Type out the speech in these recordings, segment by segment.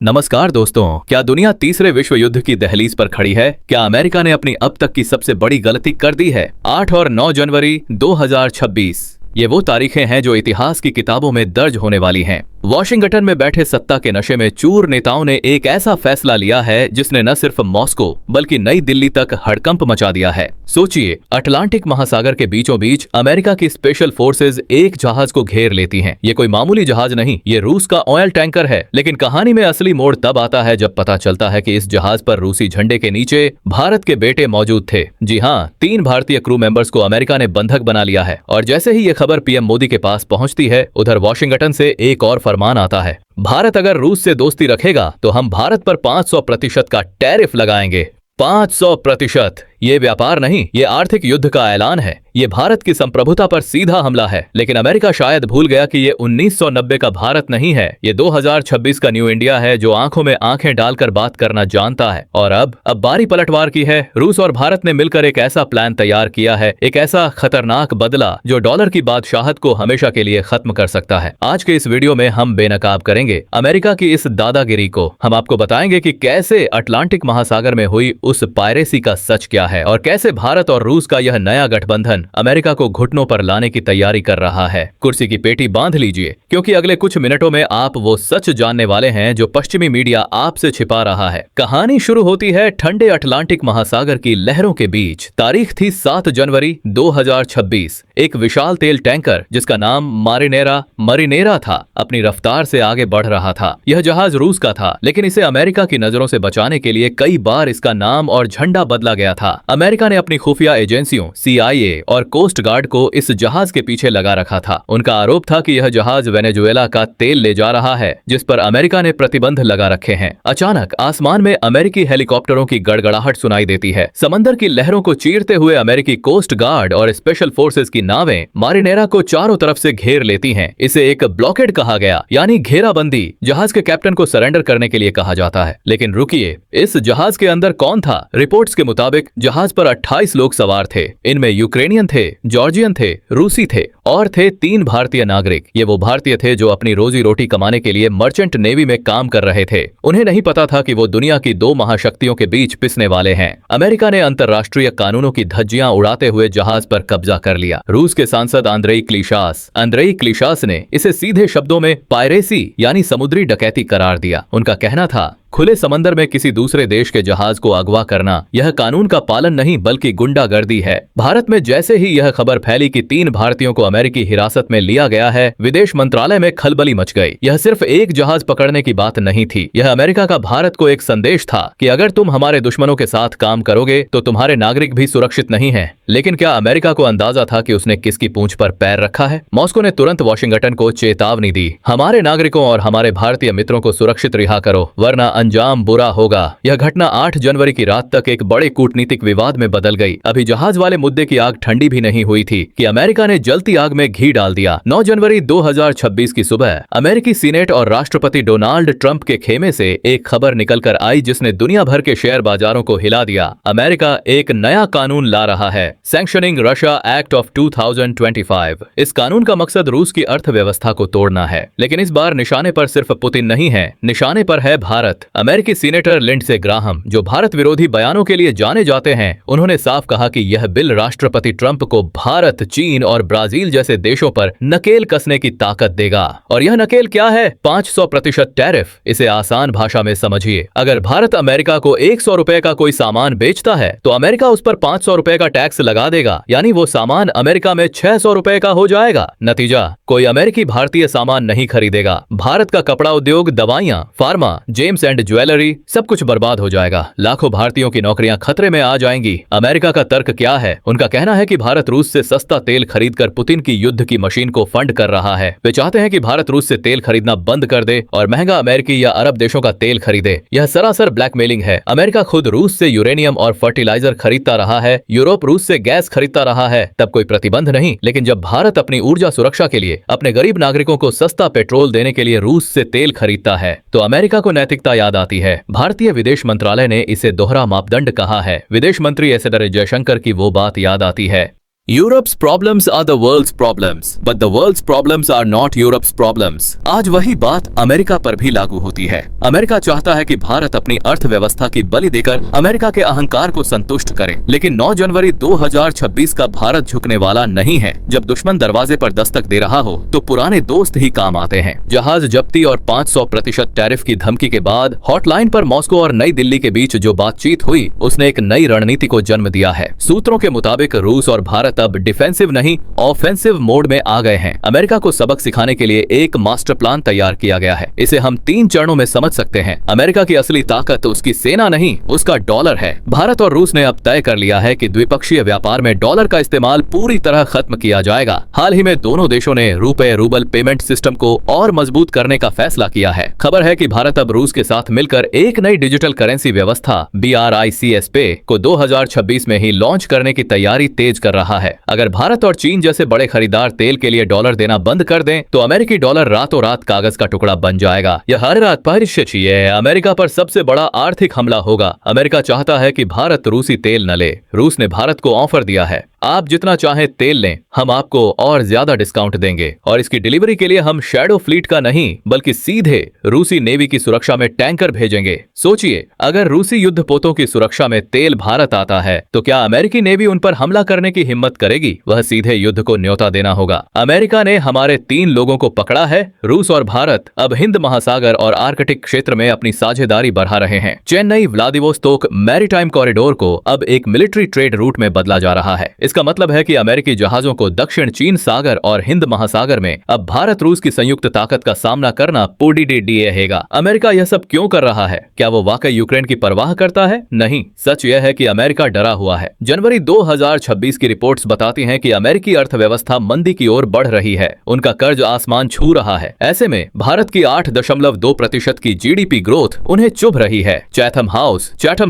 नमस्कार दोस्तों, क्या दुनिया तीसरे विश्व युद्ध की दहलीज पर खड़ी है? क्या अमेरिका ने अपनी अब तक की सबसे बड़ी गलती कर दी है? 8 और 9 जनवरी 2026 ये वो तारीखें हैं जो इतिहास की किताबों में दर्ज होने वाली हैं। वॉशिंगटन में बैठे सत्ता के नशे में चूर नेताओं ने एक ऐसा फैसला लिया है जिसने न सिर्फ मॉस्को बल्कि नई दिल्ली तक हड़कंप मचा दिया है। सोचिए, अटलांटिक महासागर के बीचों बीच अमेरिका की स्पेशल फोर्सेज एक जहाज को घेर लेती हैं। ये कोई मामूली जहाज नहीं, ये रूस का ऑयल टैंकर है। लेकिन कहानी में असली मोड़ तब आता है जब पता चलता है कि इस जहाज पर रूसी झंडे के नीचे भारत के बेटे मौजूद थे। जी हाँ, 3 भारतीय क्रू मेंबर्स को अमेरिका ने बंधक बना लिया है। और जैसे ही ये खबर पीएम मोदी के पास पहुंचती है, उधर वॉशिंगटन से एक और फरमान आता है। भारत अगर रूस से दोस्ती रखेगा तो हम भारत पर 500% का टैरिफ लगाएंगे। 500%। ये व्यापार नहीं, ये आर्थिक युद्ध का ऐलान है। ये भारत की संप्रभुता पर सीधा हमला है। लेकिन अमेरिका शायद भूल गया कि ये 1990 का भारत नहीं है, ये 2026 का न्यू इंडिया है जो आंखों में आंखें डालकर बात करना जानता है। और अब बारी पलटवार की है। रूस और भारत ने मिलकर एक ऐसा प्लान तैयार किया है, एक ऐसा खतरनाक बदला जो डॉलर की बादशाहत को हमेशा के लिए खत्म कर सकता है। आज के इस वीडियो में हम बेनकाब करेंगे अमेरिका की इस दादागिरी को। हम आपको बताएंगे कि कैसे अटलांटिक महासागर में हुई उस पायरेसी का सच क्या है और कैसे भारत और रूस का यह नया गठबंधन अमेरिका को घुटनों पर लाने की तैयारी कर रहा है। कुर्सी की पेटी बांध लीजिए, क्योंकि अगले कुछ मिनटों में आप वो सच जानने वाले हैं जो पश्चिमी मीडिया आपसे छिपा रहा है। कहानी शुरू होती है ठंडे अटलांटिक महासागर की लहरों के बीच। तारीख थी 7 जनवरी 2026। एक विशाल तेल टैंकर जिसका नाम मरीनेरा था, अपनी रफ्तार से आगे बढ़ रहा था। यह जहाज रूस का था, लेकिन इसे अमेरिका की नजरों से बचाने के लिए कई बार इसका नाम और झंडा बदला गया था। अमेरिका ने अपनी खुफिया एजेंसियों CIA और कोस्ट गार्ड को इस जहाज के पीछे लगा रखा था। उनका आरोप था कि यह जहाज वेनेजुएला का तेल ले जा रहा है, जिस पर अमेरिका ने प्रतिबंध लगा रखे हैं। अचानक आसमान में अमेरिकी हेलीकॉप्टरों की गड़गड़ाहट सुनाई देती है। समंदर की लहरों को चीरते हुए अमेरिकी कोस्ट गार्ड और स्पेशल फोर्सेज की नावें मारिनेरा को चारों तरफ से घेर लेती हैं। इसे एक ब्लॉकेड कहा गया, यानी घेराबंदी। जहाज के कैप्टन को सरेंडर करने के लिए कहा जाता है। लेकिन रुकिए, इस जहाज के अंदर कौन था? रिपोर्ट्स के मुताबिक जहाज पर 28 लोग सवार थे। इनमें यूक्रेनियन थे, जॉर्जियन थे, रूसी थे और थे 3 भारतीय नागरिक। ये वो भारतीय थे जो अपनी रोजी रोटी कमाने के लिए मर्चेंट नेवी में काम कर रहे थे। उन्हें नहीं पता था कि वो दुनिया की 2 महाशक्तियों के बीच पिसने वाले हैं। अमेरिका ने अंतर्राष्ट्रीय कानूनों की धज्जियां उड़ाते हुए जहाज पर कब्जा कर लिया। रूस के सांसद आंद्रेई क्लिशास ने इसे सीधे शब्दों में पायरेसी यानी समुद्री डकैती करार दिया। उनका कहना था, खुले समंदर में किसी दूसरे देश के जहाज को अगवा करना यह कानून का पालन नहीं बल्कि गुंडागर्दी है। भारत में जैसे ही यह खबर फैली कि 3 भारतीयों को अमेरिकी हिरासत में लिया गया है, विदेश मंत्रालय में खलबली मच गई। यह सिर्फ एक जहाज पकड़ने की बात नहीं थी, यह अमेरिका का भारत को एक संदेश था कि अगर तुम हमारे दुश्मनों के साथ काम करोगे तो तुम्हारे नागरिक भी सुरक्षित नहीं है। लेकिन क्या अमेरिका को अंदाजा था कि उसने किसकी पूंछ पर पैर रखा है? मॉस्को ने तुरंत वॉशिंगटन को चेतावनी दी, हमारे नागरिकों और हमारे भारतीय मित्रों को सुरक्षित रिहा करो, वरना अंजाम बुरा होगा। यह घटना 8 जनवरी की रात तक एक बड़े कूटनीतिक विवाद में बदल गई। अभी जहाज वाले मुद्दे की आग ठंडी भी नहीं हुई थी कि अमेरिका ने जलती आग में घी डाल दिया। 9 जनवरी 2026 की सुबह अमेरिकी सीनेट और राष्ट्रपति डोनाल्ड ट्रंप के खेमे से एक खबर निकलकर आई जिसने दुनिया भर के शेयर बाजारों को हिला दिया। अमेरिका एक नया कानून ला रहा है, सैंक्शनिंग रशिया एक्ट ऑफ 2025। इस कानून का मकसद रूस की अर्थव्यवस्था को तोड़ना है। लेकिन इस बार निशाने पर सिर्फ पुतिन नहीं है, निशाने पर है भारत। अमेरिकी सीनेटर लिंडसे ग्राहम, जो भारत विरोधी बयानों के लिए जाने जाते हैं, उन्होंने साफ कहा कि यह बिल राष्ट्रपति ट्रंप को भारत, चीन और ब्राजील जैसे देशों पर नकेल कसने की ताकत देगा। और यह नकेल क्या है? 500% टैरिफ। इसे आसान भाषा में समझिए, अगर भारत अमेरिका को 100 रुपए का कोई सामान बेचता है तो अमेरिका उस पर 500 रुपए का टैक्स लगा देगा, यानी वो सामान अमेरिका में 600 रुपए का हो जाएगा। नतीजा, कोई अमेरिकी भारतीय सामान नहीं खरीदेगा। भारत का कपड़ा उद्योग, दवाइयां, फार्मा, जेम्स एंड ज्वेलरी, सब कुछ बर्बाद हो जाएगा। लाखों भारतीयों की नौकरियां खतरे में आ जाएंगी। अमेरिका का तर्क क्या है? उनका कहना है कि भारत रूस से सस्ता तेल खरीदकर पुतिन की युद्ध की मशीन को फंड कर रहा है। वे चाहते हैं कि भारत रूस से तेल खरीदना बंद कर दे और महंगा अमेरिकी या अरब देशों का तेल खरीदे। यह सरासर ब्लैकमेलिंग है। अमेरिका खुद रूस से यूरेनियम और फर्टिलाइजर खरीदता रहा है, यूरोप रूस से गैस खरीदता रहा है, तब कोई प्रतिबंध नहीं। लेकिन जब भारत अपनी ऊर्जा सुरक्षा के लिए अपने गरीब नागरिकों को सस्ता पेट्रोल देने के लिए रूस से तेल खरीदता है, तो अमेरिका को नैतिकता याद आती है। भारतीय विदेश मंत्रालय ने इसे दोहरा मापदंड कहा है। विदेश मंत्री एस जयशंकर की वो बात याद आती है, Europe's problems are the world's problems, but the world's problems are not Europe's problems. आज वही बात अमेरिका पर भी लागू होती है। अमेरिका चाहता है कि भारत अपनी अर्थव्यवस्था की बलि देकर अमेरिका के अहंकार को संतुष्ट करे, लेकिन 9 जनवरी 2026 का भारत झुकने वाला नहीं है। जब दुश्मन दरवाजे पर दस्तक दे रहा हो तो पुराने दोस्त ही काम आते हैं। जहाज जब्ती और 500% टैरिफ की धमकी के बाद हॉटलाइन पर मॉस्को और नई दिल्ली के बीच जो बातचीत हुई उसने एक नई रणनीति को जन्म दिया है। सूत्रों के मुताबिक रूस और भारत अब डिफेंसिव नहीं ऑफेंसिव मोड में आ गए हैं। अमेरिका को सबक सिखाने के लिए एक मास्टर प्लान तैयार किया गया है। इसे हम 3 चरणों में समझ सकते हैं। अमेरिका की असली ताकत उसकी सेना नहीं, उसका डॉलर है। भारत और रूस ने अब तय कर लिया है कि द्विपक्षीय व्यापार में डॉलर का इस्तेमाल पूरी तरह खत्म किया जाएगा। हाल ही में दोनों देशों ने रुपए रूबल पेमेंट सिस्टम को और मजबूत करने का फैसला किया है। खबर है कि भारत अब रूस के साथ मिलकर एक नई डिजिटल करेंसी व्यवस्था BRICS पे को 2026 में ही लॉन्च करने की तैयारी तेज कर रहा है। अगर भारत और चीन जैसे बड़े खरीदार तेल के लिए डॉलर देना बंद कर दें तो अमेरिकी डॉलर रातों रात कागज का टुकड़ा बन जाएगा। यह हर रात अमेरिका पर सबसे बड़ा आर्थिक हमला होगा। अमेरिका चाहता है कि भारत रूसी तेल न ले। रूस ने भारत को ऑफर दिया है, आप जितना चाहे तेल लें, हम आपको और ज्यादा डिस्काउंट देंगे और इसकी डिलीवरी के लिए हम शैडो फ्लीट का नहीं बल्कि सीधे रूसी नेवी की सुरक्षा में टैंकर भेजेंगे। सोचिए, अगर रूसी युद्धपोतों की सुरक्षा में तेल भारत आता है तो क्या अमेरिकी नेवी उन पर हमला करने की हिम्मत करेगी? वह सीधे युद्ध को न्योता देना होगा। अमेरिका ने हमारे 3 लोगों को पकड़ा है। रूस और भारत अब हिंद महासागर और आर्कटिक क्षेत्र में अपनी साझेदारी बढ़ा रहे हैं। चेन्नई व्लादिवोस्तोक मैरीटाइम कॉरिडोर को अब एक मिलिट्री ट्रेड रूट में बदला जा रहा है। इसका मतलब है कि अमेरिकी जहाजों को दक्षिण चीन सागर और हिंद महासागर में अब भारत रूस की संयुक्त ताकत का सामना करना पूरी रहेगा। अमेरिका यह सब क्यों कर रहा है? क्या वो वाकई यूक्रेन की परवाह करता है? नहीं, सच यह है कि अमेरिका डरा हुआ है। जनवरी 2026 की रिपोर्ट्स बताती हैं कि अमेरिकी अर्थव्यवस्था मंदी की ओर बढ़ रही है। उनका कर्ज आसमान छू रहा है। ऐसे में भारत की 8.2% की GDP ग्रोथ उन्हें चुभ रही है। चैथम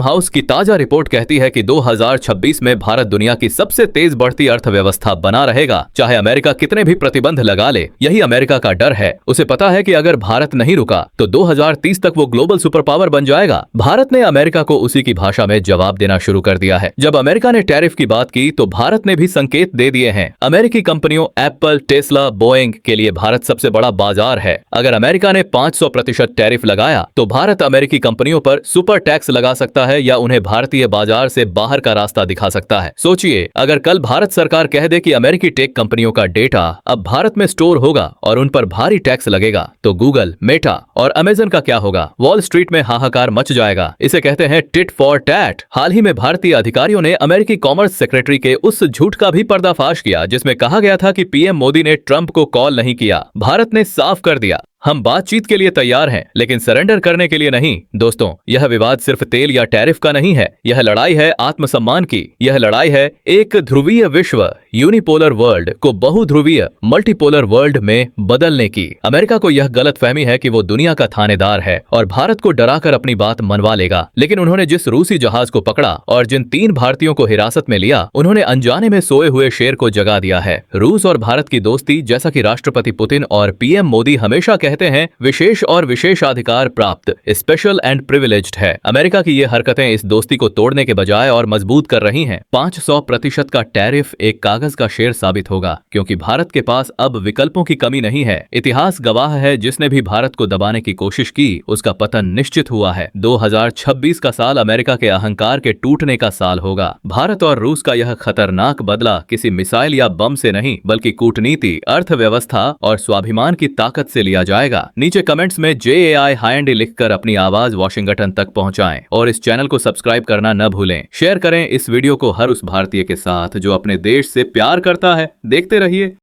हाउस की ताजा रिपोर्ट कहती है कि 2026 में भारत दुनिया की सबसे तेज बढ़ती अर्थव्यवस्था बना रहेगा, चाहे अमेरिका कितने भी प्रतिबंध लगा ले। यही अमेरिका का डर है। उसे पता है कि अगर भारत नहीं रुका तो 2030 तक वो ग्लोबल सुपर पावर बन जाएगा। भारत ने अमेरिका को उसी की भाषा में जवाब देना शुरू कर दिया है। जब अमेरिका ने टैरिफ की बात की तो भारत ने भी संकेत दे दिए हैं। अमेरिकी कंपनियों एप्पल, टेस्ला, बोइंग के लिए भारत सबसे बड़ा बाजार है। अगर अमेरिका ने 500% टैरिफ लगाया तो भारत अमेरिकी कंपनियों पर सुपर टैक्स लगा सकता है या उन्हें भारतीय बाजार से बाहर का रास्ता दिखा सकता है। सोचिए, अगर कल भारत सरकार कह दे कि अमेरिकी टेक कंपनियों का डेटा अब भारत में स्टोर होगा और उन पर भारी टैक्स लगेगा तो गूगल, मेटा और अमेजन का क्या होगा? वॉल स्ट्रीट में हाहाकार मच जाएगा। इसे कहते हैं टिट फॉर टैट। हाल ही में भारतीय अधिकारियों ने अमेरिकी कॉमर्स सेक्रेटरी के उस झूठ का भी पर्दाफाश किया जिसमें कहा गया था कि पीएम मोदी ने ट्रंप को कॉल नहीं किया। भारत ने साफ कर दिया, हम बातचीत के लिए तैयार हैं लेकिन सरेंडर करने के लिए नहीं। दोस्तों, यह विवाद सिर्फ तेल या टैरिफ का नहीं है। यह लड़ाई है आत्मसम्मान की। यह लड़ाई है एक ध्रुवीय विश्व, यूनिपोलर वर्ल्ड को बहुध्रुवीय मल्टीपोलर वर्ल्ड में बदलने की। अमेरिका को यह गलतफहमी है कि वो दुनिया का थानेदार है और भारत को डराकर अपनी बात मनवा लेगा, लेकिन उन्होंने जिस रूसी जहाज को पकड़ा और जिन 3 भारतीयों को हिरासत में लिया, उन्होंने अनजाने में सोए हुए शेर को जगा दिया है। रूस और भारत की दोस्ती, जैसा कि राष्ट्रपति पुतिन और पीएम मोदी हमेशा कहते हैं, विशेष और विशेषाधिकार प्राप्त, स्पेशल एंड प्रिविलेज्ड है। अमेरिका की ये हरकतें इस दोस्ती को तोड़ने के बजाय और मजबूत कर रही हैं। 500% का टैरिफ एक कागज का शेर साबित होगा क्योंकि भारत के पास अब विकल्पों की कमी नहीं है। इतिहास गवाह है, जिसने भी भारत को दबाने की कोशिश की उसका पतन निश्चित हुआ है। 2026 का साल अमेरिका के अहंकार के टूटने का साल होगा। भारत और रूस का यह खतरनाक बदला किसी मिसाइल या बम से नहीं बल्कि कूटनीति, अर्थव्यवस्था और स्वाभिमान की ताकत से लिया जाएगा। नीचे कमेंट्स में JAI HIND लिखकर अपनी आवाज वॉशिंगटन तक पहुंचाएं और इस चैनल को सब्सक्राइब करना न भूलें। शेयर करें इस वीडियो को हर उस भारतीय के साथ जो अपने देश से प्यार करता है। देखते रहिए।